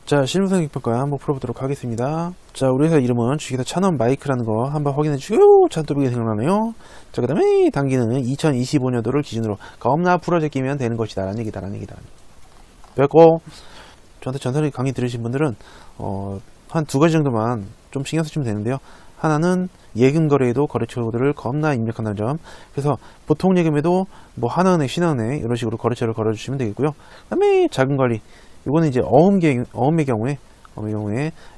자, 실무상 기평가 한번 풀어보도록 하겠습니다. 자, 우리 회사 이름은 주식회사 찬원 마이크라는 거 한번 확인해 주시고요. 찬또르게 생각나네요. 자, 그 다음에 단기는 2025년도를 기준으로 겁나 풀어제 끼면 되는 것이다 라는 얘기다. 그래갖고 저한테 전설의 강의 들으신 분들은 한 두 가지 정도만 좀 신경 쓰시면 되는데요. 하나는 예금 거래에도 거래처 코드를 겁나 입력한다는 점. 그래서 보통 예금에도 뭐 하나은행, 신한은행 이런 식으로 거래처를 걸어주시면 되겠고요. 그 다음에 자금 관리. 이거는 이제 어음의 경우에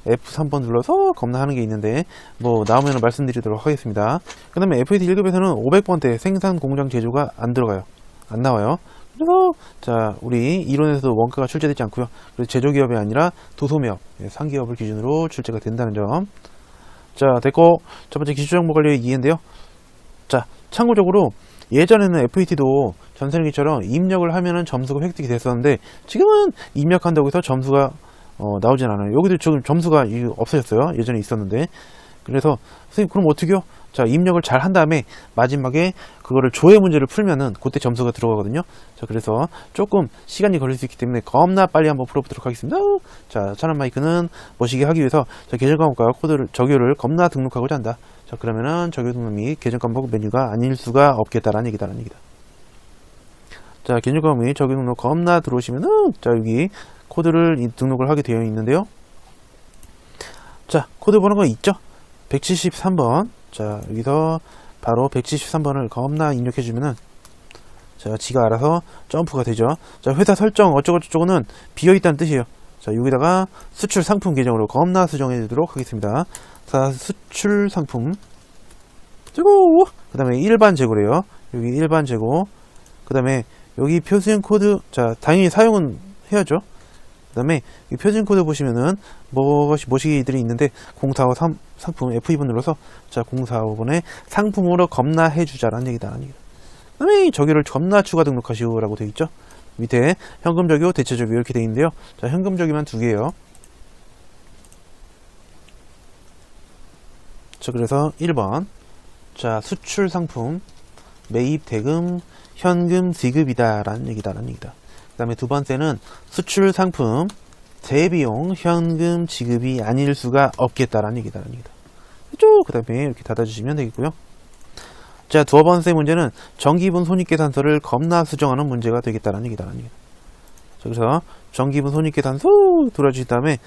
F3번 눌러서 겁나 하는 게 있는데 뭐 나오면 말씀드리도록 하겠습니다. 그 다음에 FAT 1급에서는 500번대 생산 공장 제조가 안 나와요. 그래서 자, 우리 이론에서도 원가가 출제되지 않고요. 그래서 제조기업이 아니라 도소매업, 상기업을 기준으로 출제가 된다는 점. 자, 됐고 첫 번째 기술정보 관리의 이해인데요. 자, 참고적으로 예전에는 FAT도 전생기처럼 입력을 하면은 점수가 획득이 됐었는데 지금은 입력한다고 해서 점수가 나오진 않아요. 여기도 지금 점수가 없어졌어요. 예전에 있었는데. 그래서 선생님 그럼 어떻게요? 자, 입력을 잘 한 다음에 마지막에 그거를 조회 문제를 풀면은 그때 점수가 들어가거든요. 자, 그래서 조금 시간이 걸릴 수 있기 때문에 겁나 빨리 한번 풀어보도록 하겠습니다. 자, 찬원 마이크는 멋있게 하기 위해서 자, 계정 과목과 코드를 적요를 겁나 등록하고자 한다. 자, 그러면은 적요 등록 및 계정 과목 메뉴가 아닐 수가 없겠다라는 얘기다. 자, 계정 과목 및 적요 등록 겁나 들어오시면은 자, 여기 코드를 등록을 하게 되어 있는데요. 자, 코드 번호가 있죠? 173번. 자, 여기서 바로 173번을 겁나 입력해주면은 자, 지가 알아서 점프가 되죠. 자, 회사 설정 어쩌고저쩌고는 비어있다는 뜻이에요. 자, 여기다가 수출 상품 계정으로 겁나 수정해 주도록 하겠습니다. 자, 수출 상품 그리고 그 다음에 일반 재고래요. 여기 일반 재고. 그 다음에 여기 표준 코드. 자, 당연히 사용은 해야죠. 그 다음에 표준 코드 보시면은 뭐시들이 있는데 045 상품 F2번 눌러서 자, 045번에 상품으로 겁나 해주자라는 얘기다. 그 다음에 적요를 겁나 추가 등록하시오라고 되어 있죠. 밑에 현금 적요, 대체 적요 이렇게 되어 있는데요. 자, 현금 적요만 2개예요. 자, 그래서 1번. 자, 수출 상품 매입 대금 현금 지급이다 라는 얘기다. 그 다음에 두 번째는 수출 상품 대비용 현금 지급이 아닐 수가 없겠다라는 얘기다. 그렇죠? 그 다음에 이렇게 닫아주시면 되겠고요. 자, 두 번째 문제는 정기분 손익계산서를 겁나 수정하는 문제가 되겠다라는 얘기다. 자, 그래서 정기분 손익계산서 들어주신 다음에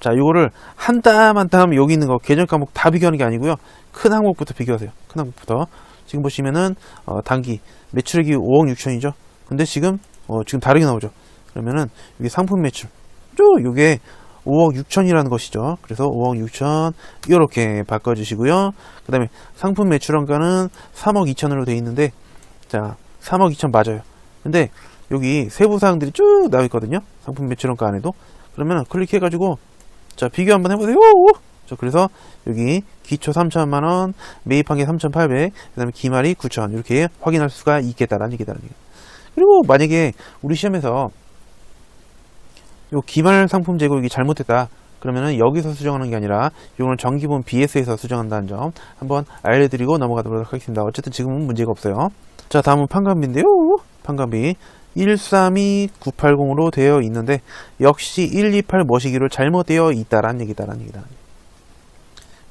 자, 요거를 한 땀 한 땀 여기 있는 거 계정 과목 다 비교하는 게 아니고요. 큰 항목부터 비교하세요. 큰 항목부터. 지금 보시면은 단기 매출액이 5억 6천이죠. 근데 지금 다르게 나오죠. 그러면은 여기 상품 매출 요게 5억 6천이라는 것이죠. 그래서 5억 6천 이렇게 바꿔주시고요. 그 다음에 상품 매출원가는 3억 2천으로 되어 있는데 자, 3억 2천 맞아요. 근데 여기 세부사항들이 쭉 나와 있거든요. 상품 매출원가 안에도. 그러면 클릭해가지고 자, 비교 한번 해보세요. 자, 그래서 여기 기초 3천만원, 매입한 게 3,800, 그 다음에 기말이 9천 이렇게 확인할 수가 있겠다라는 얘기다. 그리고 만약에 우리 시험에서 요 기말 상품 재고액이 잘못됐다. 그러면은 여기서 수정하는 게 아니라 이거는 정기분 BS에서 수정한다는 점 한번 알려드리고 넘어가도록 하겠습니다. 어쨌든 지금은 문제가 없어요. 자, 다음은 판관비인데요. 판관비 132980으로 되어 있는데 역시 128 머시기로 잘못되어 있다라는 얘기다.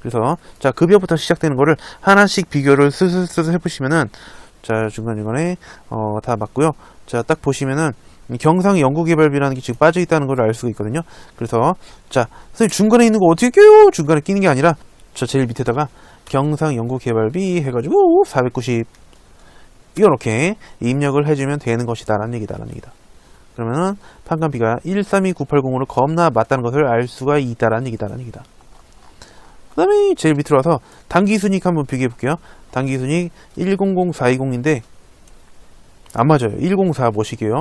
그래서 자, 급여부터 시작되는 거를 하나씩 비교를 스스스 해보시면은 자, 중간중간에 다 맞고요. 자, 딱 보시면은 경상 연구개발비라는 게 지금 빠져 있다는 걸 알 수가 있거든요. 그래서 자, 선생님 중간에 있는 거 어떻게 껴요? 중간에 끼는 게 아니라 저 제일 밑에다가 경상 연구개발비 해가지고 490 이렇게 입력을 해주면 되는 것이다 라는 얘기다. 그러면은 판관비가 132980으로 겁나 맞다는 것을 알 수가 있다라는 얘기다. 그 다음에 제일 밑으로 와서 단기순이익 한번 비교해 볼게요. 단기순이익 100420인데 안 맞아요. 104 뭐시게요?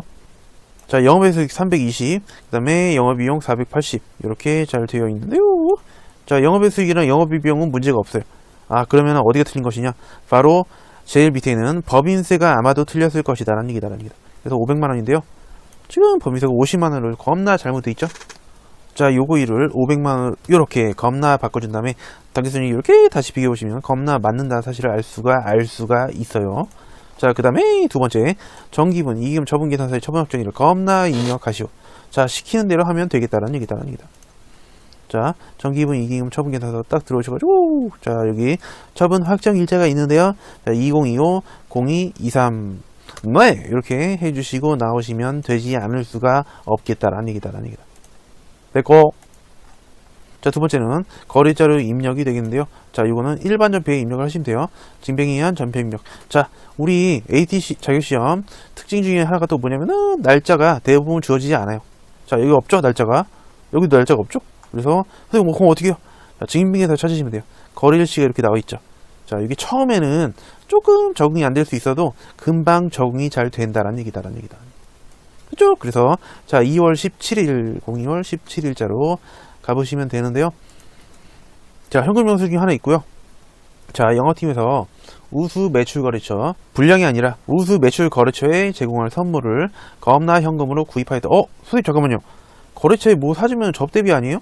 자, 영업외수익 320, 그 다음에 영업비용 480 이렇게 잘 되어 있는데요. 자, 영업외수익이랑 영업비용은 문제가 없어요. 아, 그러면 어디가 틀린 것이냐? 바로 제일 밑에 있는 법인세가 아마도 틀렸을 것이다 라는 얘기다. 그래서 500만원인데요. 지금 법인세가 50만원을 겁나 잘못되어 있죠. 자, 요거 일을 500만원 이렇게 겁나 바꿔준 다음에 단기순이익 이렇게 다시 비교해보시면 겁나 맞는다는 사실을 알 수가 있어요. 자, 그 다음에 두 번째 정기분, 이익금 처분 계산서의 처분 확정일을 겁나 입력하시오. 자, 시키는 대로 하면 되겠다라는 얘기다라는 얘기다. 자, 정기분, 이기금, 처분 계산서 딱 들어오셔가지고, 자, 여기 처분 확정 일자가 있는데요. 자, 2025, 0223. 네! 이렇게 해주시고 나오시면 되지 않을 수가 없겠다라는 얘기다라는 얘기다. 됐고. 자, 두 번째는 거래자료 입력이 되겠는데요. 자, 이거는 일반 전표에 입력을 하시면 돼요. 징병이한 전표 입력. 자, 우리 ATC 자격시험 특징 중에 하나가 또 뭐냐면은 날짜가 대부분 주어지지 않아요. 자, 여기 없죠? 날짜가. 여기도 날짜가 없죠? 그래서 선생님 그럼 어떻게 해요? 자, 증빙에서 찾으시면 돼요. 거래일시가 이렇게 나와 있죠. 자, 여기 처음에는 조금 적응이 안 될 수 있어도 금방 적응이 잘 된다라는 얘기다라는 얘기다. 그죠? 그래서 자, 2월 17일, 02월 17일자로 가보시면 되는데요. 자, 현금 영수증이 하나 있고요. 자, 영어팀에서 우수 매출 거래처, 불량이 아니라 우수 매출 거래처에 제공할 선물을 겁나 현금으로 구입하였다. 선생님 잠깐만요. 거래처에 뭐 사주면 접대비 아니에요?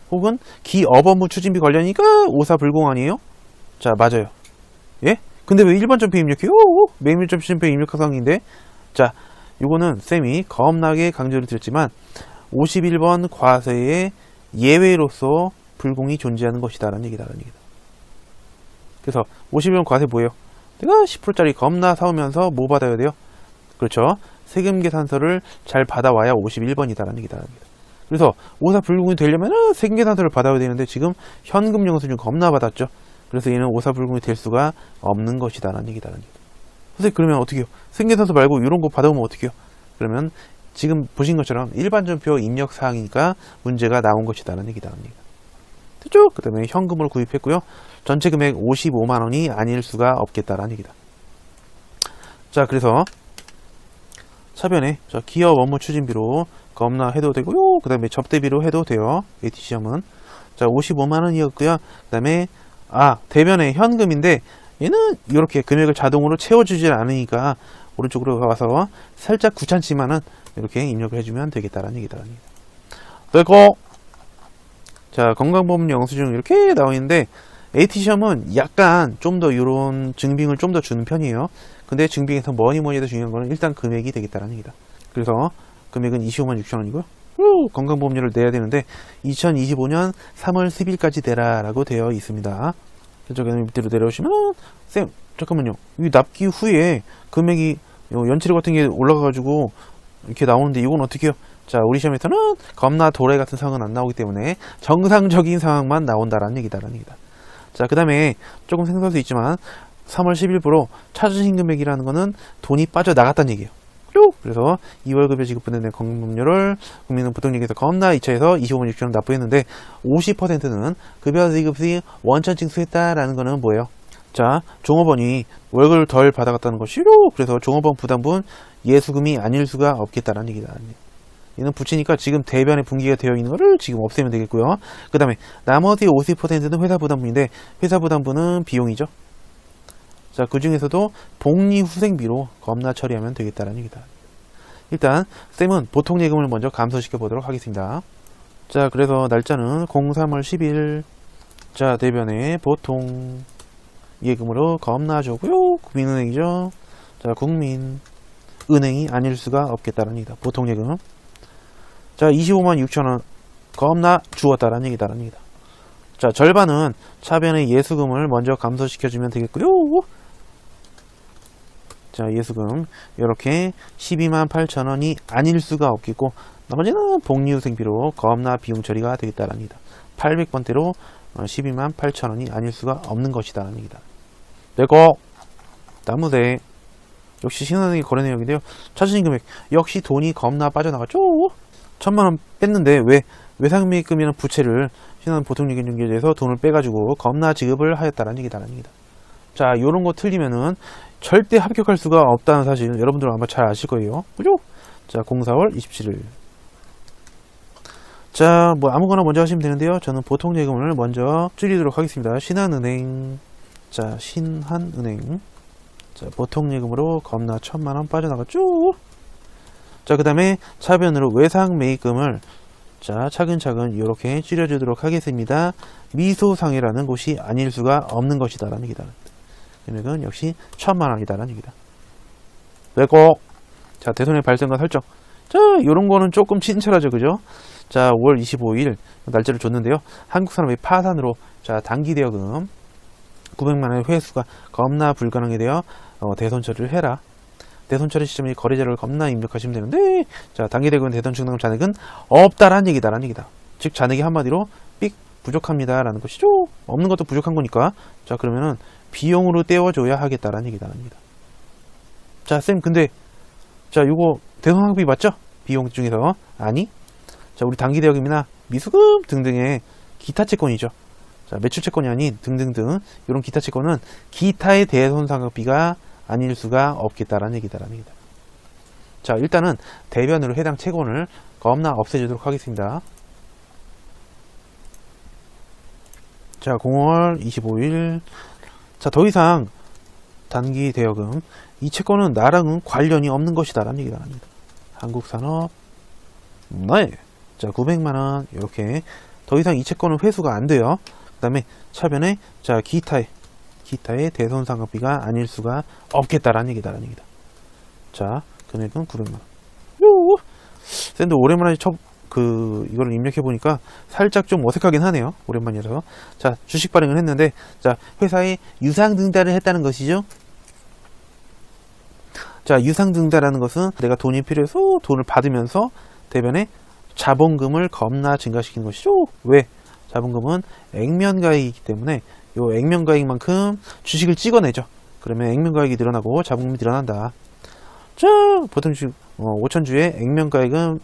혹은 기업업무 추진비 관련이니까 오사불공 아니에요? 자, 맞아요. 예? 근데 왜 일반 전표 입력해요? 메인 전표 입력 사항인데. 자, 요거는 쌤이 겁나게 강조를 드렸지만 51번 과세의 예외로서 불공이 존재하는 것이다라는 얘기다라는 얘기다. 그래서 51번 과세 뭐예요? 내가 10%짜리 겁나 사오면서 뭐 받아야 돼요? 그렇죠. 세금 계산서를 잘 받아와야 51번이다라는 얘기다라는 얘기다. 그래서 오사 불공이 되려면 세금 계산서를 받아야 되는데 지금 현금 영수증 겁나 받았죠. 그래서 얘는 오사 불공이 될 수가 없는 것이다라는 얘기다라는 얘기다. 선생님 그러면 어떻게 해요? 세금 계산서 말고 이런 거 받아오면 어떻게 해요? 그러면 지금 보신 것처럼 일반 전표 입력 사항이니까 문제가 나온 것이다라는 얘기다라는 얘기다. 됐죠? 그 다음에 현금으로 구입했고요. 전체 금액 55만원이 아닐 수가 없겠다라는 얘기다. 자, 그래서 차변에 기업 업무 추진비로 겁나 해도 되고요. 그 다음에 접대비로 해도 돼요. AT시험은. 자, 55만원이었고요. 그 다음에 대변에 현금인데 얘는 이렇게 금액을 자동으로 채워주질 않으니까 오른쪽으로 가서 살짝 귀찮지만은 이렇게 입력을 해주면 되겠다라는 얘기다라는 얘기다. 됐고. 자, 건강보험 영수증 이렇게 나와 있는데 AT시험은 약간 좀 더 이런 증빙을 좀 더 주는 편이에요. 근데 증빙에서 뭐니 해도 중요한 거는 일단 금액이 되겠다라는 얘기다. 그래서 금액은 25만 6천원이고요. 건강보험료를 내야 되는데 2025년 3월 10일까지 내라 라고 되어 있습니다. 그래서 밑으로 내려오시면 쌤 잠깐만요. 이 납기 후에 금액이 연체료 같은 게 올라가가지고 이렇게 나오는데 이건 어떻게 해요? 자, 우리 시험에서는 겁나 도래 같은 상황은 안 나오기 때문에 정상적인 상황만 나온다라는 얘기다라는 얘기다. 자, 그 다음에 조금 생소할 수 있지만 3월 10일부로 차주신 금액이라는 거는 돈이 빠져나갔다는 얘기예요. 그래서 2월 급여 지급분에 대한 건강보험료를 국민은 보통령에서 겁나 2차에서 25만 6천원 납부했는데 50%는 급여 지급 시 원천 징수했다라는 거는 뭐예요? 자, 종업원이 월급을 덜 받아갔다는 것이로 그래서 종업원 부담분 예수금이 아닐 수가 없겠다라는 얘기다. 얘는 붙이니까 지금 대변에 분기가 되어 있는 거를 지금 없애면 되겠고요. 그 다음에 나머지 50%는 회사 부담분인데 회사 부담분은 비용이죠. 자, 그 중에서도 복리후생비로 겁나 처리하면 되겠다라는 얘기다. 일단 쌤은 보통 예금을 먼저 감소시켜 보도록 하겠습니다. 자, 그래서 날짜는 03월 10일. 자, 대변에 보통 예금으로 겁나 좋고요. 국민은행이죠. 자, 국민은행이 아닐 수가 없겠다라는 얘기다. 보통 예금. 자, 25만 6천원 겁나 주었다라는 얘기다라는 얘기다. 자, 절반은 차변의 예수금을 먼저 감소시켜주면 되겠고요. 자, 예수금 이렇게 12만 8천원이 아닐 수가 없겠고 나머지는 복리후생비로 겁나 비용 처리가 되겠다라는 얘기다. 800번대로 12만 8천원이 아닐 수가 없는 것이다라는 얘기다. 내고 나무대 역시 신한은행의 거래 내역인데요. 차주신 금액 역시 돈이 겁나 빠져나갔죠. 1000만원 뺐는데 왜 외상매입금이라는 부채를 신한은행 보통예금중개소에서 돈을 빼가지고 겁나 지급을 하였다라는 얘기다라는 얘기다. 자, 요런 거 틀리면은 절대 합격할 수가 없다는 사실 여러분들은 아마 잘 아실 거예요. 그죠? 자, 04월 27일. 자, 뭐 아무거나 먼저 하시면 되는데요. 저는 보통 예금을 먼저 줄이도록 하겠습니다. 신한은행. 자, 신한은행. 자, 보통 예금으로 겁나 1000만원 빠져나갔죠? 자, 그 다음에 차변으로 외상 매입금을 자, 차근차근 이렇게 줄여주도록 하겠습니다. 미소상해라는 곳이 아닐 수가 없는 것이다라는 얘기다. 금액은 역시 1000만원이다라는 얘기다. 그리고 자, 대손해 발생과 설정 자, 요런 거는 조금 친절하죠, 그죠? 자, 5월 25일 날짜를 줬는데요. 한국산업의 파산으로 자, 단기 대여금 900만원의 회수가 겁나 불가능해 되어 대손 처리를 해라. 대손 처리 시점에 거래 자료를 겁나 입력하시면 되는데, 자, 단기 대여금 대손 충당 잔액은 없다라는 얘기다. 즉, 잔액이 한마디로 삑 부족합니다 라는 것이죠. 없는 것도 부족한 거니까, 자, 그러면은 비용으로 떼어줘야 하겠다라는 얘기다. 자, 쌤, 근데 자, 요거 대손 항비 맞죠? 비용 중에서. 아니, 자, 우리 단기 대여금이나 미수금 등등의 기타 채권이죠. 자, 매출 채권이 아닌 등등등 이런 기타 채권은 기타의 대손상각비가 아닐 수가 없겠다라는 얘기다. 자, 일단은 대변으로 해당 채권을 겁나 없애주도록 하겠습니다. 자, 0월 25일. 자, 더 이상 단기 대여금 이 채권은 나랑은 관련이 없는 것이다 라는 얘기다. 한국산업 네. 자, 900만원 이렇게 더 이상 이 채권은 회수가 안 돼요. 그 다음에 차변에 자, 기타의 대손상각비가 아닐 수가 없겠다라는 얘기다. 자, 금액은 900만원. 샌드 오랜만에 이거를 입력해 보니까 살짝 좀 어색하긴 하네요. 오랜만이라서. 자, 주식 발행을 했는데, 자, 회사에 유상증자를 했다는 것이죠. 자, 유상증자라는 것은 내가 돈이 필요해서 돈을 받으면서 대변에 자본금을 겁나 증가시키는 것이죠. 왜? 자본금은 액면가액이기 때문에 요 액면가액만큼 주식을 찍어내죠. 그러면 액면가액이 늘어나고 자본금이 늘어난다. 자, 보통 주식 5천주의 액면가액은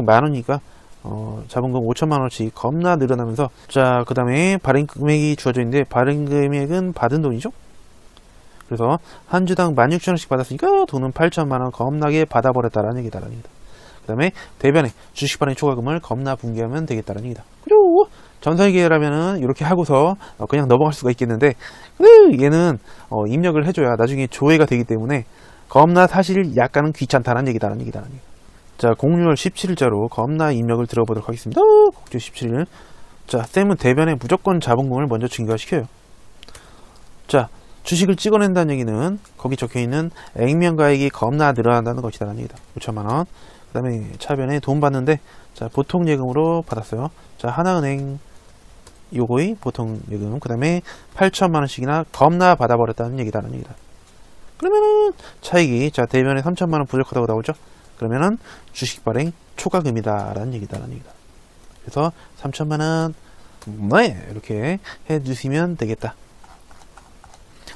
만원이니까 자본금 5천만원씩 겁나 늘어나면서, 자, 그 다음에 발행금액이 주어져 있는데 발행금액은 받은 돈이죠. 그래서 한 주당 16,000원씩 받았으니까 돈은 8천만원 겁나게 받아버렸다라는 얘기다. 그 다음에 대변에 주식 발행 초과금을 겁나 붕괴하면 되겠다라는 얘기다. 그리고 전설계라면은 이렇게 하고서 그냥 넘어갈 수가 있겠는데, 얘는 입력을 해줘야 나중에 조회가 되기 때문에 겁나 사실 약간은 귀찮다라는 얘기다. 자, 06월 17일자로 겁나 입력을 들어보도록 하겠습니다. 국제 17일. 자, 쌤은 대변에 무조건 자본금을 먼저 증가시켜요. 자, 주식을 찍어낸다는 얘기는 거기 적혀있는 액면가액이 겁나 늘어난다는 것이다 라는 얘기다. 5천만원. 그 다음에 차변에 돈 받는데, 자, 보통 예금으로 받았어요. 자, 하나은행 요거의 보통 예금. 그 다음에 8천만원씩이나 겁나 받아버렸다는 얘기다. 그러면은 차익이, 자, 대변에 3천만원 부족하다고 나오죠. 그러면은 주식 발행 초과금이다 라는 얘기다. 그래서 3천만원 네, 이렇게 해주시면 되겠다.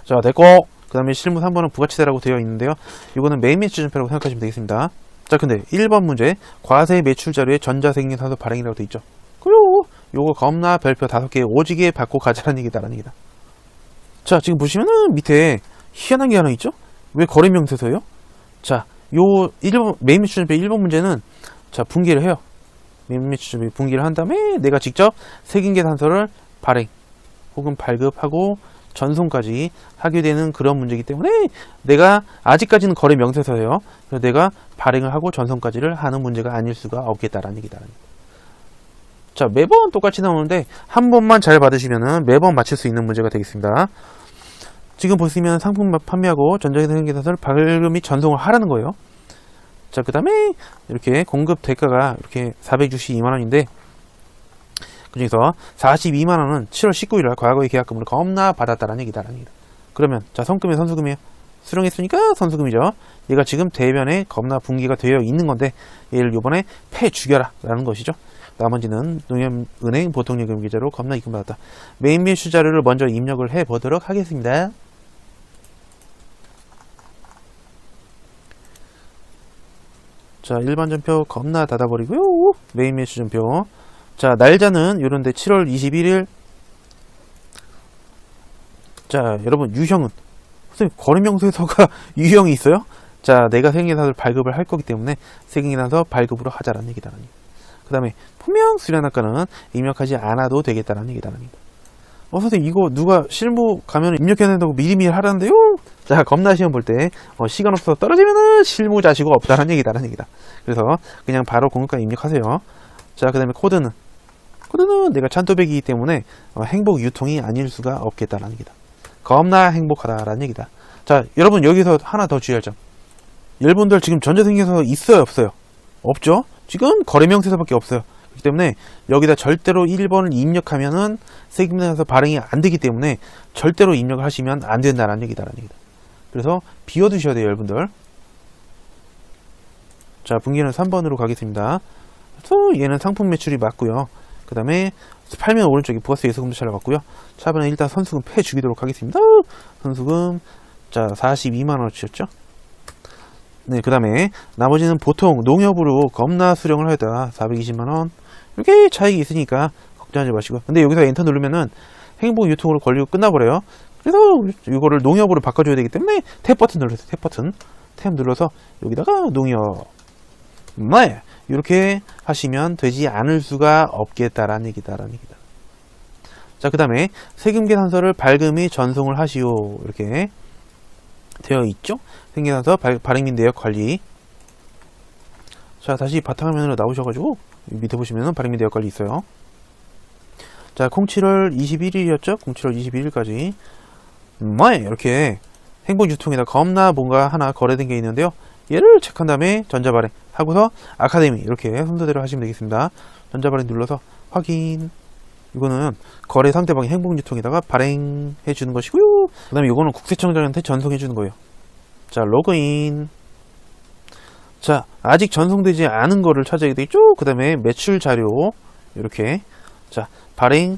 자, 됐고, 그 다음에 실무 3번은 부가치세라고 되어 있는데요. 이거는 메인 매출 전표라고 생각하시면 되겠습니다. 자, 근데 1번 문제 과세 매출 자료에 전자생계산서 발행이라고 되어 있죠. 그리고 요거 겁나 별표 5개 오지게 받고 가자라는 얘기다. 자, 지금 보시면은 밑에 희한한 게 하나 있죠. 왜 거래명세서예요? 자, 요 1번 메인 매출 전표 1번 문제는 자, 분기를 해요. 메인 매출 전표 분기를 한 다음에 내가 직접 세금계산서를 발행 혹은 발급하고 전송까지 하게 되는 그런 문제이기 때문에 내가 아직까지는 거래 명세서예요. 그래서 내가 발행을 하고 전송까지를 하는 문제가 아닐 수가 없겠다라는 얘기다. 자, 매번 똑같이 나오는데 한 번만 잘 받으시면은 매번 맞출 수 있는 문제가 되겠습니다. 지금 보시면 상품 판매하고 전자세금계산서를 발급 및 전송을 하라는 거예요. 자, 그 다음에 이렇게 공급 대가가 이렇게 400주씩 2만원인데 그 중에서 42만원은 7월 19일날 과거의 계약금으로 겁나 받았다라는 얘기다. 그러면 자, 선금이에요, 선수금이에요? 수령했으니까 선수금이죠. 얘가 지금 대변에 겁나 분기가 되어 있는 건데 얘를 요번에 패 죽여라 라는 것이죠. 나머지는 농협은행 보통예금 계좌로 겁나 입금받았다. 메인 매출 자료를 먼저 입력을 해 보도록 하겠습니다. 자, 일반 전표 겁나 닫아버리고요. 메인 매출 전표. 자, 날짜는 요런데 7월 21일. 자, 여러분 유형은 선생님 거래명세서가 유형이 있어요? 자, 내가 세금계산서를 발급을 할 거기 때문에 세금계산서 발급으로 하자라는 얘기다. 그 다음에 분명 수량학과는 입력하지 않아도 되겠다라는 얘기다. 선생님 이거 누가 실무 가면 입력해야 된다고 미리미리 하라는데요? 자, 겁나 시험 볼 때 시간 없어서 떨어지면은 실무 자시고 없다라는 얘기다라는 얘기다. 그래서 그냥 바로 공급까지 입력하세요. 자, 그 다음에 코드는 내가 찬토백이기 때문에 행복 유통이 아닐 수가 없겠다라는 얘기다. 겁나 행복하다라는 얘기다. 자, 여러분 여기서 하나 더 주의할 점. 여러분들 지금 전자생계산서 있어요, 없어요? 없죠? 지금 거래명세서밖에 없어요. 그렇기 때문에 여기다 절대로 1번을 입력하면은 세금계산서 발행이 안 되기 때문에 절대로 입력을 하시면 안 된다는 얘기다라는 얘기다. 그래서 비워두셔야 돼요, 여러분들. 자, 분기는 3번으로 가겠습니다. 그래서 얘는 상품 매출이 맞고요. 그 다음에 팔면 오른쪽에 부가세 예수금도 잘나갔고요. 차번에 일단 선수금 패 주기도록 하겠습니다. 선수금 자 42만원어치였죠. 네, 그 다음에 나머지는 보통 농협으로 겁나 수령을 하다 420만원 이렇게 차익이 있으니까 걱정하지 마시고. 근데 여기서 엔터 누르면은 행복 유통으로 걸리고 끝나버려요. 그래서 이거를 농협으로 바꿔줘야 되기 때문에 탭 버튼 눌러서 탭 눌러서 여기다가 농협 네 이렇게 하시면 되지 않을 수가 없겠다라는 얘기다라는 얘기다. 자, 그 다음에 세금계산서를 발급 및 전송을 하시오 이렇게 되어 있죠. 세금계산서 발행 및 내역 관리. 자, 다시 바탕화면으로 나오셔가지고 밑에 보시면은 발행 및 내역 관리 있어요. 자, 07월 21일이었죠. 07월 21일까지 네 이렇게 행복유통에다 겁나 뭔가 하나 거래된 게 있는데요. 얘를 체크한 다음에 전자발행 하고서 아카데미 이렇게 순서대로 하시면 되겠습니다. 전자발행 눌러서 확인. 이거는 거래 상대방의 행복유통에다가 발행해 주는 것이고요. 그 다음에 이거는 국세청장한테 전송해 주는 거예요. 자, 로그인. 자, 아직 전송되지 않은 거를 찾아야 되겠죠. 그 다음에 매출 자료 이렇게 자 발행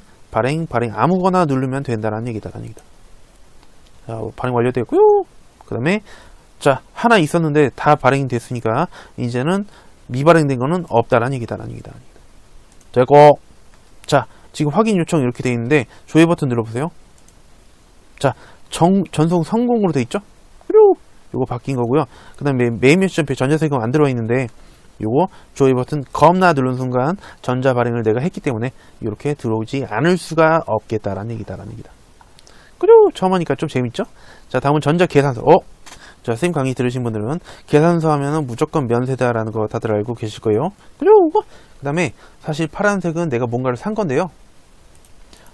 아무거나 누르면 된다는 얘기다라는 얘기다. 자, 발행 완료되었고요. 그 다음에 자, 하나 있었는데 다 발행이 됐으니까 이제는 미발행된 거는 없다라는 얘기다라는 얘기다. 됐고, 자, 지금 확인 요청 이렇게 되어 있는데 조회 버튼 눌러보세요. 자, 전송 성공으로 되어 있죠? 그리고 요거 바뀐 거고요. 그 다음에 메인 메시지 전자세금 안 들어와 있는데 요거 조회 버튼 겁나 누른 순간 전자 발행을 내가 했기 때문에 이렇게 들어오지 않을 수가 없겠다라는 얘기다라는 얘기다. 그리고 처음 하니까 좀 재밌죠? 자, 다음은 전자 계산서. 자, 선생님 강의 들으신 분들은 계산서 하면은 무조건 면세다라는 거 다들 알고 계실 거예요. 그리고 그 다음에 사실 파란색은 내가 뭔가를 산 건데요.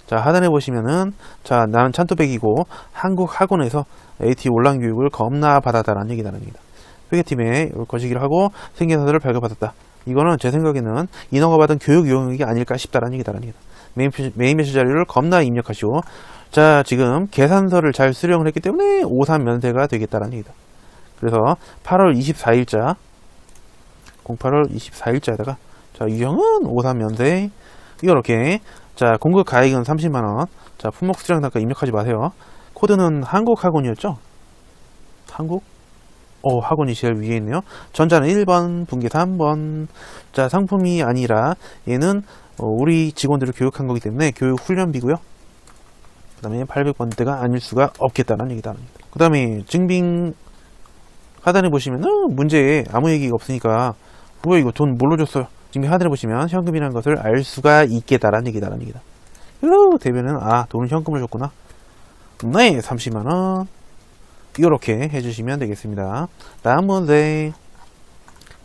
자, 하단에 보시면은 자, 나는 찬토백이고 한국 학원에서 AT 온라인 교육을 겁나 받았다라는 얘기다라는 얘기다. 회계팀에 거시기를 하고 생계산서를 발급받았다. 이거는 제 생각에는 인허가 받은 교육 용역이 아닐까 싶다라는 얘기다라는 얘기다. 메인 메시지 자료를 겁나 입력하시오. 자, 지금 계산서를 잘 수령을 했기 때문에 53 면세가 되겠다라는 얘기다. 그래서 8월 24일자 08월 24일자에다가 자, 유형은 53 면세 이렇게 자, 공급 가액은 30만원. 자, 품목 수령 단가 입력하지 마세요. 코드는 한국 학원이었죠? 한국? 학원이 제일 위에 있네요. 전자는 1번, 분기 3번. 자, 상품이 아니라 얘는 우리 직원들을 교육한 거기 때문에 교육 훈련비고요. 그 다음에 800번대가 아닐 수가 없겠다는 얘기다. 그 다음에 증빙 하단에 보시면은 문제에 아무 얘기가 없으니까 뭐야 이거 돈 뭘로 줬어요? 증빙 하단에 보시면 현금이라는 것을 알 수가 있겠다라는 얘기다라는 얘기다. 그리고 대변은 돈을 현금을 줬구나. 네, 30만원. 이렇게 해주시면 되겠습니다. 다음 문제.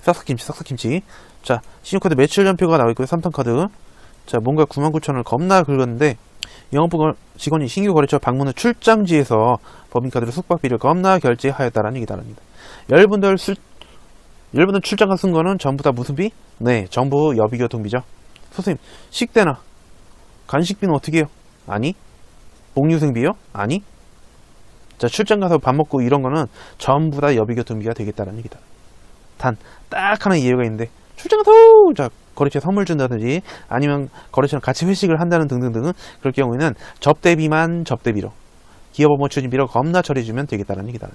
싹싹김치. 자, 신용카드 매출 연표가 나와있고요. 3턴 카드. 자, 뭔가 99,000원을 겁나 긁었는데 영업부 직원이 신규 거래처 방문 후 출장지에서 법인카드로 숙박비를 겁나 결제하였다라는 얘기다라는 얘기다. 여러분들 출장가 쓴 거는 전부 다 무슨 비? 네, 정부 여비교통비죠. 선생님, 식대나 간식비는 어떻게 해요? 아니. 복류생비요? 아니. 자, 출장 가서 밥 먹고 이런 거는 전부 다 여비교통비가 되겠다는 얘기다. 단, 딱 하나 이유가 있는데, 출장 가서, 자, 거래처에 선물 준다든지, 아니면 거래처랑 같이 회식을 한다는 등등등은, 그럴 경우에는 접대비만 접대비로, 기업 업무 추진비로 겁나 처리해주면 되겠다는 얘기다.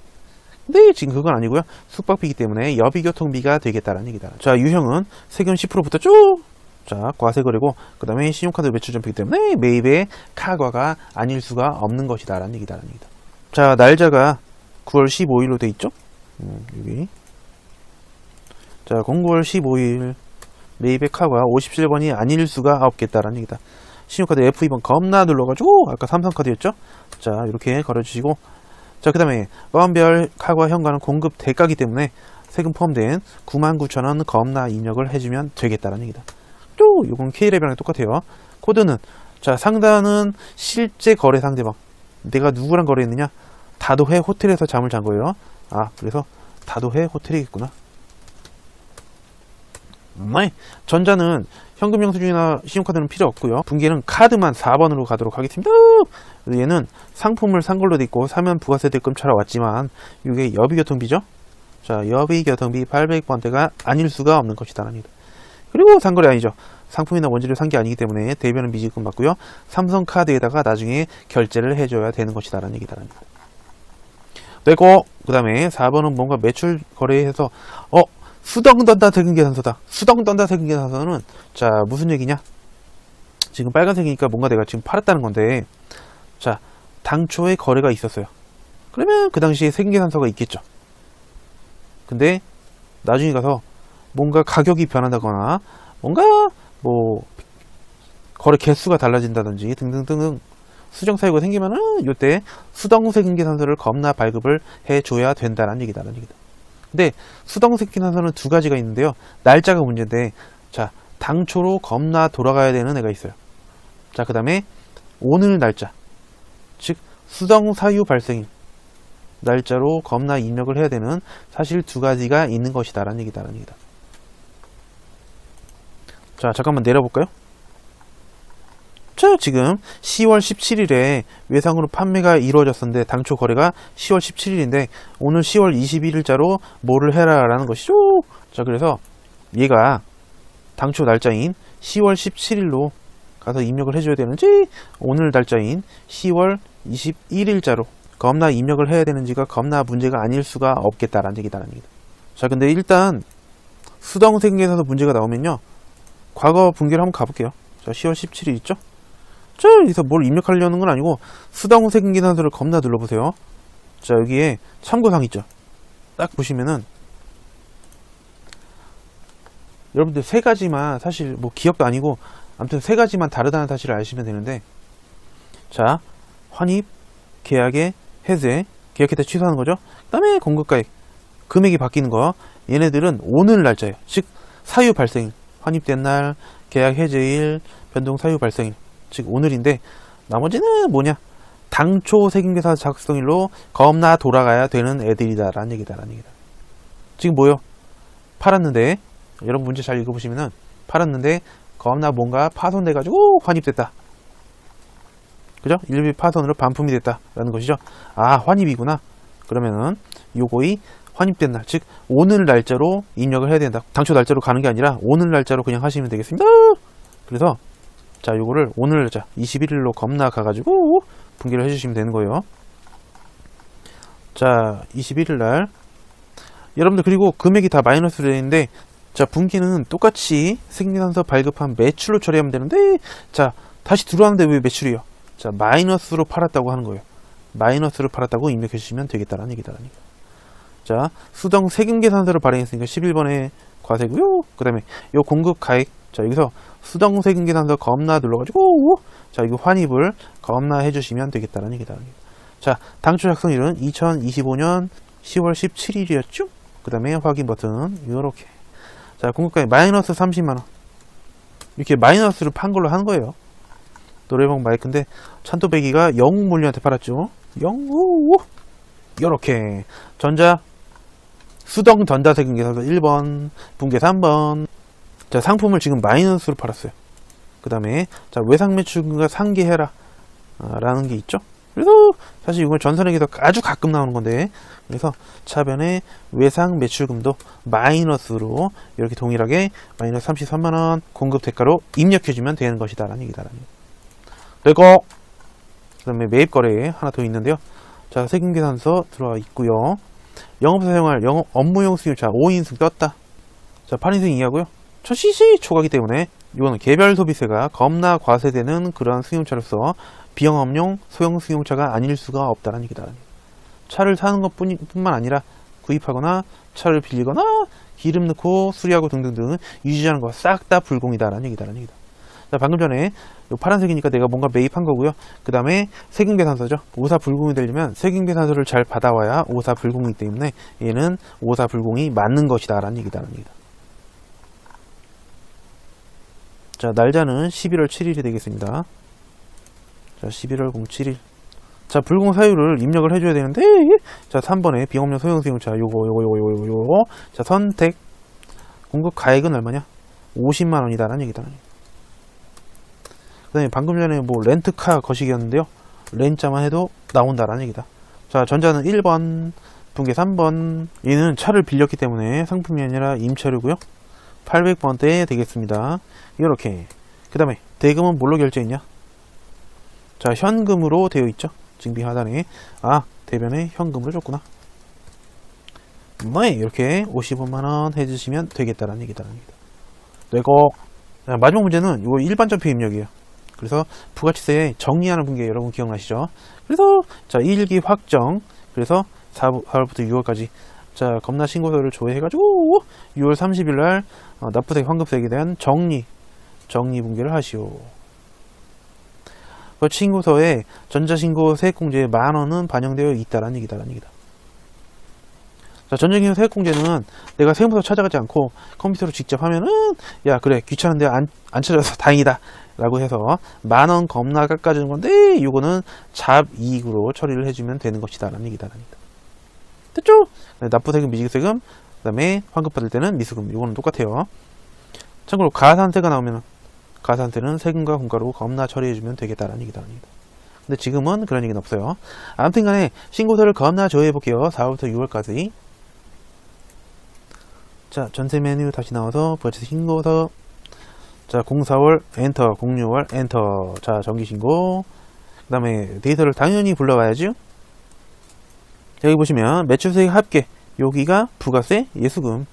근데 지금 그건 아니고요. 숙박비이기 때문에 여비교통비가 되겠다는 얘기다. 자, 유형은 세금 10%부터 쭉, 자, 과세거래고, 그 다음에 신용카드 매출 전표이기 때문에 매입의 카과가 아닐 수가 없는 것이다라는 얘기다라는 얘기다. 자, 날짜가 9월 15일로 돼 있죠? 여기. 자, 09월 15일 매입의 카가 57번이 아닐 수가 없겠다라는 얘기다. 신용카드 F2번 겁나 눌러가지고 아까 삼성카드였죠? 자, 이렇게 걸어주시고, 자, 그 다음에 건별 카과 현관은 공급 대가기 때문에 세금 포함된 99,000원 겁나 입력을 해주면 되겠다라는 얘기다. 또 이건 K레벨이랑 똑같아요. 코드는 자, 상단은 실제 거래 상대방. 내가 누구랑 거래했느냐? 다도해 호텔에서 잠을 잔 거예요. 그래서 다도해 호텔이겠구나. 네. 전자는 현금 영수증이나 신용카드는 필요 없고요. 분기는 카드만 4번으로 가도록 하겠습니다. 얘는 상품을 산 걸로 돼 있고 사면 부가세 대금 찾아왔지만 이게 여비교통비죠. 자, 여비교통비 800번대가 아닐 수가 없는 것이다랍니다. 그리고 산거래 아니죠. 상품이나 원재료 산 게 아니기 때문에 대변은 미지급 맞고요. 삼성카드에다가 나중에 결제를 해줘야 되는 것이다라는 얘기다랍니다. 되고 그 다음에 4번은 뭔가 매출 거래해서 수동 떤다 세금 계산서다. 수동 떤다 세금 계산서는 자 무슨 얘기냐? 지금 빨간색이니까 뭔가 내가 지금 팔았다는 건데, 자 당초에 거래가 있었어요. 그러면 그 당시에 세금 계산서가 있겠죠. 근데 나중에 가서 뭔가 가격이 변한다거나 뭔가 뭐 거래 개수가 달라진다든지 등등등 수정 사유가 생기면은 이때 수동 세금 계산서를 겁나 발급을 해줘야 된다는 얘기다라는 얘기다. 근데 수동 세금 계산서는 두 가지가 있는데요. 날짜가 문제인데, 자 당초로 겁나 돌아가야 되는 애가 있어요. 자 그 다음에 오늘 날짜, 즉 수동 사유 발생일 날짜로 겁나 입력을 해야 되는 사실 두 가지가 있는 것이다라는 얘기다라는 얘기다. 자 잠깐만 내려볼까요? 자 지금 10월 17일에 외상으로 판매가 이루어졌었는데 당초 거래가 10월 17일인데 오늘 10월 21일자로 뭐를 해라 라는 것이죠. 자 그래서 얘가 당초 날짜인 10월 17일로 가서 입력을 해줘야 되는지, 오늘 날짜인 10월 21일자로 겁나 입력을 해야 되는지가 겁나 문제가 아닐 수가 없겠다라는 얘기다라는 얘기다. 자 근데 일단 수동세금계산서 문제가 나오면요, 과거 분기를 한번 가볼게요. 자 10월 17일 있죠? 자 여기서 뭘 입력하려는 건 아니고 수동세금계산서를 겁나 눌러보세요. 자 여기에 참고사항 있죠. 딱 보시면은 여러분들 세 가지만, 사실 뭐 기억도 아니고 아무튼 세 가지만 다르다는 사실을 아시면 되는데, 자 환입, 계약의 해제, 계약했다 취소하는 거죠. 그 다음에 공급가액, 금액이 바뀌는 거, 얘네들은 오늘 날짜예요. 즉 사유 발생일, 환입된 날, 계약 해제일, 변동 사유 발생일, 즉 오늘인데, 나머지는 뭐냐, 당초 세금계산 작성일로 겁나 돌아가야 되는 애들이다라는 얘기다라는 얘기다. 지금 뭐요? 팔았는데, 여러분 문제 잘 읽어보시면은, 팔았는데 겁나 뭔가 파손돼 가지고 환입됐다, 그죠? 일비 파손으로 반품이 됐다 라는 것이죠. 아 환입이구나. 그러면은 요거의 환입된 날, 즉 오늘 날짜로 입력을 해야 된다. 당초 날짜로 가는 게 아니라 오늘 날짜로 그냥 하시면 되겠습니다. 그래서 자 요거를 오늘 날짜 21일로 겁나 가가지고 분기를 해주시면 되는 거예요. 자 21일 날 여러분들, 그리고 금액이 다 마이너스로 되어 있는데, 자 분기는 똑같이 세금계산서 발급한 매출로 처리하면 되는데, 자 다시 들어왔는데 왜 매출이요? 자 마이너스로 팔았다고 하는 거예요. 마이너스로 팔았다고 입력해 주시면 되겠다라는 얘기다라는 얘기. 자 수동 세금계산서를 발행했으니까 11번에 과세고요. 그 다음에 요 공급가액, 자 여기서 수동 세금계산서 겁나 눌러가지고 자 이거 환입을 겁나 해주시면 되겠다라는 얘기다라는 얘기. 자 당초 작성일은 2025년 10월 17일이었죠. 그 다음에 확인 버튼 요렇게. 자 공급가액 마이너스 30만원, 이렇게 마이너스를 판 걸로 하는 거예요. 노래방 마이크인데 찬또배기가 영웅물류한테 팔았죠. 영우 요렇게. 전자 수동 전자세금계산서 1번, 분계 3번. 자 상품을 지금 마이너스로 팔았어요. 그 다음에 자 외상매출금과 상계해라 라는 게 있죠. 그래서 사실 이걸 전산회계에서 아주 가끔 나오는 건데, 그래서 차변에 외상매출금도 마이너스로 이렇게 동일하게 마이너스 33만원 공급 대가로 입력해주면 되는 것이다 라는 얘기다라는 얘기. 그리고 그 다음에 매입거래에 하나 더 있는데요. 자 세금계산서 들어와 있고요. 영업사 사용할 영업 업무용 수입차 5인승 떴다. 자 8인승 이하고요. 저 CC 초과기 때문에 이거는 개별 소비세가 겁나 과세되는 그러한 승용차로서 비영업용 소형 승용차가 아닐 수가 없다는 얘기다. 차를 사는 것 뿐만 아니라 구입하거나 차를 빌리거나 기름 넣고 수리하고 등등등 유지하는 거 싹 다 불공이다라는 얘기다라는 얘기다. 자 방금 전에 요 파란색이니까 내가 뭔가 매입한 거고요. 그 다음에 세금계산서죠. 오사불공이 되려면 세금계산서를 잘 받아와야 오사불공이기 때문에 얘는 오사불공이 맞는 것이다 라는 얘기다라는 얘기다. 자 날짜는 11월 7일이 되겠습니다. 자 11월 07일. 자, 불공 사유를 입력을 해줘야 되는데, 자, 3번에 비용없는 소형수용차, 요거. 자, 선택. 공급 가액은 얼마냐? 50만원이다라는 얘기다. 그 다음에 방금 전에 뭐 렌트카 거시기였는데요. 렌자만 해도 나온다라는 얘기다. 자, 전자는 1번, 분계 3번. 얘는 차를 빌렸기 때문에 상품이 아니라 임차료고요. 800번대 되겠습니다. 이렇게. 그 다음에 대금은 뭘로 결제했냐? 자, 현금으로 되어 있죠. 증빙 하단에. 아, 대변에 현금으로 줬구나. 네, 이렇게 55만원 해주시면 되겠다라는 얘기다. 되고. 자, 마지막 문제는 이거 일반전표 입력이에요. 그래서 부가치세 정리하는 분계 여러분 기억나시죠? 그래서 자, 1기 확정. 그래서 4월부터 6월까지 자, 겁나 신고서를 조회해가지고 6월 30일날 납부세 환급세에 대한 정리 분계를 하시오. 그 신고서에 전자신고 세액공제에 만원은 반영되어 있다라는 얘기다. 자, 전자신고 세액공제는 내가 세무서 찾아가지 않고 컴퓨터로 직접 하면은 야, 그래, 귀찮은데 안 찾아서 다행이다 라고 해서 만원 겁나 깎아주는 건데, 이거는 잡이익으로 처리를 해주면 되는 것이다 라는 얘기다. 됐죠? 네, 납부세금, 미지세금, 그 다음에 환급받을 때는 미수금. 이거는 똑같아요. 참고로 가산세가 나오면 가산세는 세금과 공과로 겁나 처리해주면 되겠다라는 얘기다. 근데 지금은 그런 얘기는 없어요. 아무튼 간에 신고서를 겁나 조회해볼게요. 4월부터 6월까지. 자, 전세 메뉴 다시 나와서 부가치세 신고서. 자, 04월 엔터, 06월 엔터. 자, 정기신고. 그 다음에 데이터를 당연히 불러와야죠. 여기 보시면 매출수익 합계. 여기가 부가세 예수금.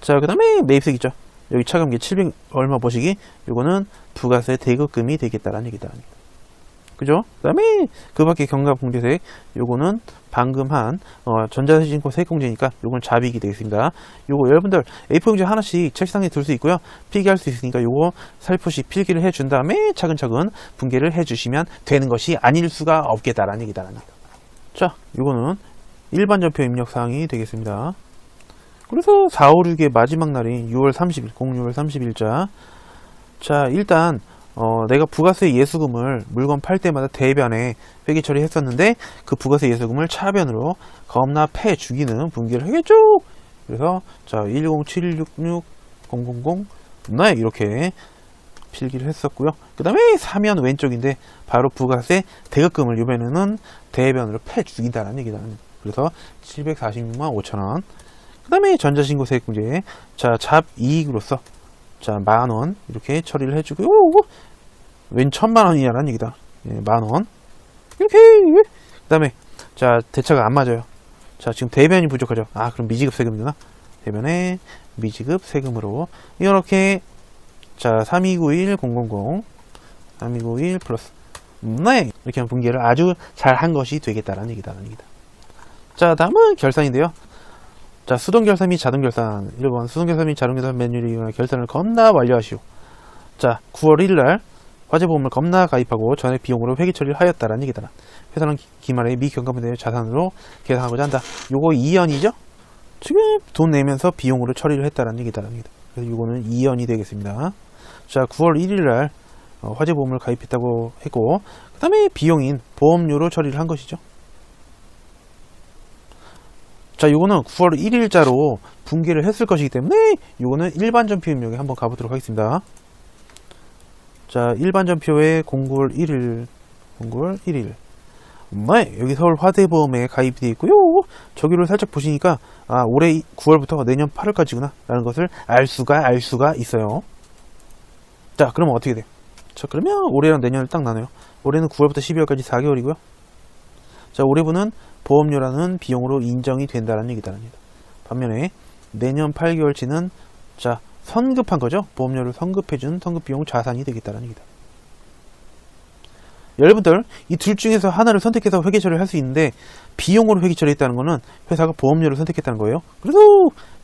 자, 그 다음에 매입세 있죠. 여기 차감기 700 얼마 보시기. 요거는 부가세 대급금이 되겠다라는 얘기다. 그죠? 그 다음에 그 밖에 경감공제세액. 요거는 방금 한 전자신고 세액공제니까 요건 잡이익이 되겠습니다. 요거 여러분들 A4용지 하나씩 책상에 둘 수 있고요. 필기할 수 있으니까 요거 살포시 필기를 해준 다음에 차근차근 분계를 해주시면 되는 것이 아닐 수가 없겠다라는 얘기다. 자, 요거는 일반전표 입력사항이 되겠습니다. 그래서 4, 5, 6의 마지막 날인 6월 30일, 06월 30일자. 자, 일단 내가 부가세 예수금을 물건 팔 때마다 대변에 회계 처리했었는데 그 부가세 예수금을 차변으로 겁나 패 죽이는 분기를 하겠죠. 그래서 자, 107660000 네, 이렇게 필기를 했었고요. 그 다음에 사면 왼쪽인데 바로 부가세 대급금을 이번에는 대변으로 패 죽인다라는 얘기다. 그래서 746만 5천원. 그 다음에 전자신고 세액공제. 자, 잡이익으로서 자, 만원 이렇게 처리를 해주고요. 웬 1000만원이냐라는 얘기다. 예, 만원 이렇게. 그 다음에 자, 대차가 안 맞아요. 자, 지금 대변이 부족하죠. 아, 그럼 미지급 세금 되나? 대변에 미지급 세금으로 이렇게 자, 3291000 3291 플러스 네, 이렇게 하면 분기를 아주 잘 한 것이 되겠다라는 얘기다. 자, 다음은 결산인데요. 자, 수동결산 및 자동결산. 1번 수동결산 및 자동결산 메뉴를 결산을 겁나 완료하시오. 자, 9월 1일날 화재보험을 겁나 가입하고 전액 비용으로 회계 처리를 하였다라는 얘기다. 회사는 기말에 미경감분의 자산으로 계산하고자 한다. 요거 2연이죠? 지금 돈 내면서 비용으로 처리를 했다라는 얘기다. 그래서 요거는 2연이 되겠습니다. 자, 9월 1일날 화재보험을 가입했다고 했고, 그 다음에 비용인 보험료로 처리를 한 것이죠. 자, 요거는 9월 1일자로 분기를 했을 것이기 때문에 요거는 일반전표 입력에 한번 가보도록 하겠습니다. 자, 일반전표에 09월 1일 네, 여기 서울 화재보험에 가입이 되어 있고요. 저기를 살짝 보시니까 아, 올해 9월부터 내년 8월까지구나 라는 것을 알 수가 있어요. 자, 그러면 어떻게 돼요? 자, 그러면 올해랑 내년을 딱 나눠요. 올해는 9월부터 12월까지 4개월이고요. 자, 올해분은 보험료라는 비용으로 인정이 된다는 얘기다. 반면에 내년 8개월치는 자, 선급한 거죠. 보험료를 선급해준 선급비용 자산이 되겠다는 얘기다. 여러분들 이 둘 중에서 하나를 선택해서 회계 처리를 할 수 있는데 비용으로 회계 처리했다는 거는 회사가 보험료를 선택했다는 거예요. 그래서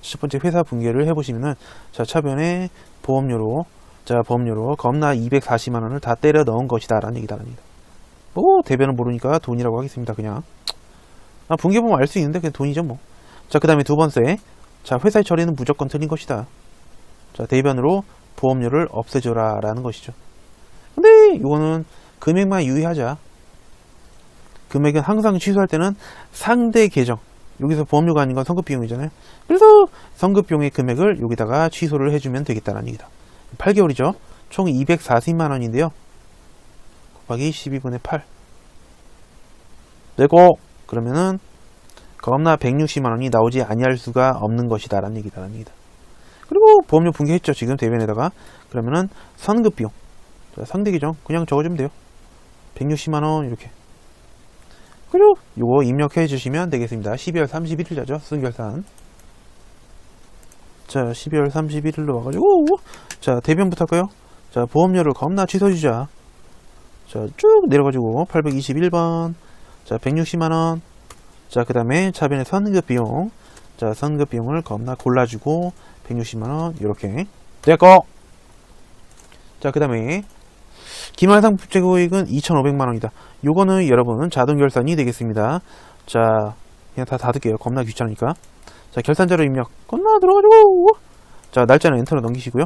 첫 번째 회사 분계를 해보시면은 자, 차변에 보험료로 겁나 240만원을 다 때려 넣은 것이다 라는 얘기다. 뭐 대변은 모르니까 돈이라고 하겠습니다. 그냥 분계 보면 알 수 있는데 그냥 돈이죠 뭐. 자, 그 다음에 두 번째, 자, 회사의 처리는 무조건 틀린 것이다. 자, 대변으로 보험료를 없애줘라 라는 것이죠. 근데 이거는 금액만 유의하자. 금액은 항상 취소할 때는 상대 계정, 여기서 보험료가 아닌 건 선급비용이잖아요. 그래서 선급비용의 금액을 여기다가 취소를 해주면 되겠다는 얘기다. 8개월이죠. 총 240만원인데요. 곱하기 12분의 8 되고, 그러면은 겁나 160만원이 나오지 아니할 수가 없는 것이다 라는 얘기다. 그리고 보험료 붕괴했죠. 지금 대변에다가. 그러면은 선급비용, 자, 상대 계정 그냥 적어주면 돼요. 160만원 이렇게. 그리고 요거 입력해 주시면 되겠습니다. 12월 31일자죠. 수승결산. 자, 12월 31일로 와가지고, 자, 대변부터 할까요? 자, 보험료를 겁나 취소해주자. 자, 쭉 내려가지고, 821번. 자, 160만원. 자, 그 다음에 차변의 선급비용. 자, 선급비용을 겁나 골라주고, 160만원. 이렇게. 됐고! 자, 그 다음에, 기말상품 재고액은 2,500만원이다. 요거는 여러분 자동 결산이 되겠습니다. 자, 그냥 다 닫을게요. 겁나 귀찮으니까. 자, 결산자료 입력 겁나 들어가지고, 자, 날짜는 엔터로 넘기시고요.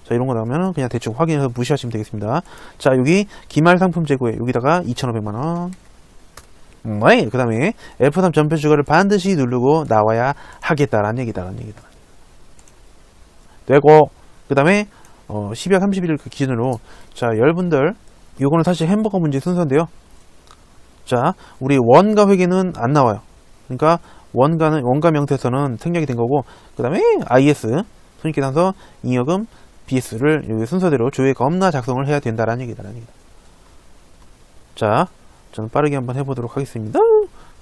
자, 이런 거 나오면 그냥 대충 확인해서 무시하시면 되겠습니다. 자, 여기 기말상품 재고액 여기다가 2,500만원. 네, 그 다음에 F3 전표 주거를 반드시 누르고 나와야 하겠다라는 얘기다. 되고, 그 다음에 12월 31일 그 기준으로, 자, 여러분들 요거는 사실 햄버거 문제 순서인데요. 자, 우리 원가 회계는 안 나와요. 그러니까 원가 명태에서는 생략이 된 거고, 그 다음에 IS 손익계산서 잉여금 BS를 여기 순서대로 조회 겁나 작성을 해야 된다라는 얘기다. 자, 저는 빠르게 한번 해보도록 하겠습니다.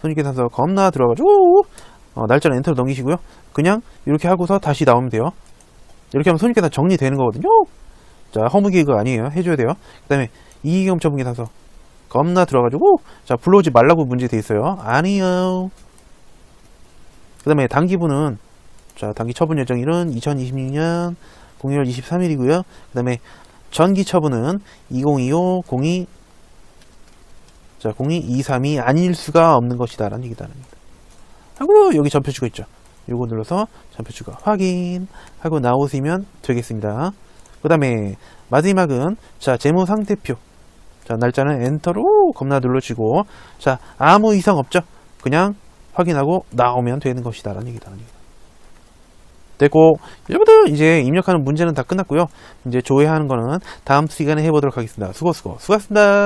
손익계산서 겁나 들어가지고, 날짜는 엔터로 넘기시고요. 그냥 이렇게 하고서 다시 나오면 돼요. 이렇게 하면 손익계산 정리되는 거거든요. 자, 허무기 그거 아니에요. 해줘야 돼요. 그 다음에 이익경 처분계산서 겁나 들어가지고, 자, 불러오지 말라고 문제 돼 있어요. 아니요. 그 다음에 단기부는, 자, 단기 처분 예정일은 2026년 02월 23일이고요. 그 다음에 전기 처분은 2025, 0223이 아닐 수가 없는 것이다 라는 얘기다. 하고 여기 전표주가 있죠. 요거 눌러서 전표주가 확인하고 나오시면 되겠습니다. 그 다음에 마지막은, 자, 재무상태표. 자, 날짜는 엔터로 겁나 눌러주고, 자, 아무 이상 없죠? 그냥 확인하고 나오면 되는 것이다 라는 얘기다. 됐고, 여러분들 이제 입력하는 문제는 다 끝났고요. 이제 조회하는 거는 다음 시간에 해보도록 하겠습니다. 수고하셨습니다.